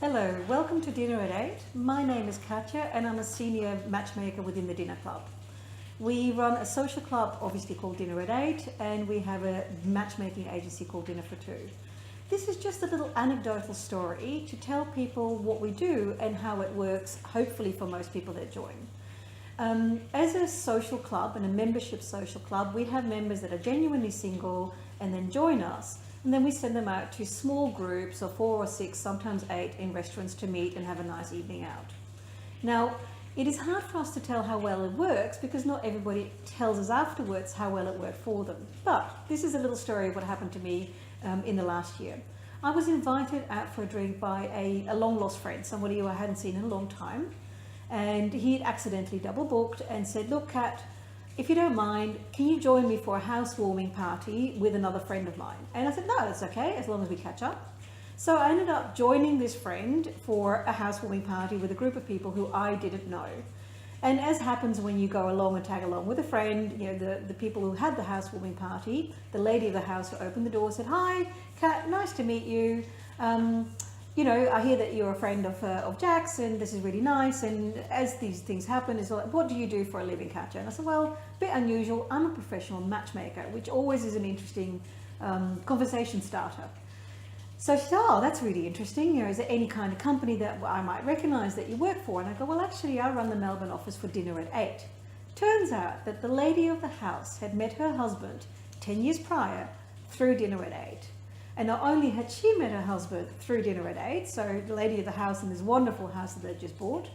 Hello, welcome to Dinner at 8. My name is Katja and I'm a senior matchmaker within the Dinner Club. We run a social club, obviously called Dinner at 8, and we have a matchmaking agency called Dinner for Two. This is just a little anecdotal story to tell people what we do and how it works, hopefully for most people that join. As a social club and a membership social club, we have members that are genuinely single and then join us. And then we send them out to small groups of 4 or 6, sometimes 8, in restaurants to meet and have a nice evening out. Now, it is hard for us to tell how well it works because not everybody tells us afterwards how well it worked for them. But this is a little story of what happened to me in the last year. I was invited out for a drink by a long-lost friend, somebody who I hadn't seen in a long time. And he had accidentally double booked and said, "Look, Kat, if you don't mind, can you join me for a housewarming party with another friend of mine?" And I said, "No, that's okay, as long as we catch up." So I ended up joining this friend for a housewarming party with a group of people who I didn't know. And as happens when you go along and tag along with a friend, you know, the people who had the housewarming party, the lady of the house who opened the door said, "Hi, Kat, nice to meet you. You know, I hear that you're a friend of Jack's and this is really nice, and as these things happen, it's like, what do you do for a living, Katja?" And I said, "Well, a bit unusual, I'm a professional matchmaker," which always is an interesting conversation starter. So she said, "Oh, that's really interesting. You know, is there any kind of company that I might recognise that you work for?" And I go, "Well, actually, I run the Melbourne office for Dinner at 8. Turns out that the lady of the house had met her husband 10 years prior through Dinner at 8. And not only had she met her husband through Dinner at 8, so the lady of the house in this wonderful house that they just bought,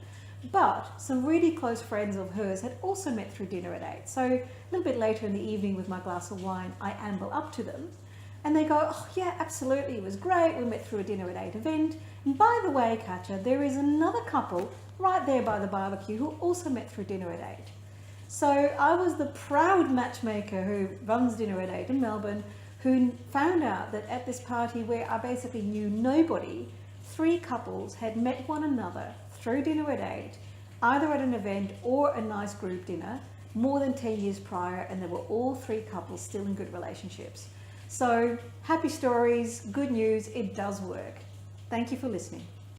but some really close friends of hers had also met through Dinner at 8. So a little bit later in the evening with my glass of wine, I amble up to them and they go, "Oh yeah, absolutely, it was great. We met through a Dinner at 8 event. And by the way, Katja, there is another couple right there by the barbecue who also met through Dinner at 8. So I was the proud matchmaker who runs Dinner at 8 in Melbourne, who found out that at this party where I basically knew nobody, 3 couples had met one another through Dinner at 8, either at an event or a nice group dinner, more than 10 years prior, and they were all 3 couples still in good relationships. So happy stories, good news, it does work. Thank you for listening.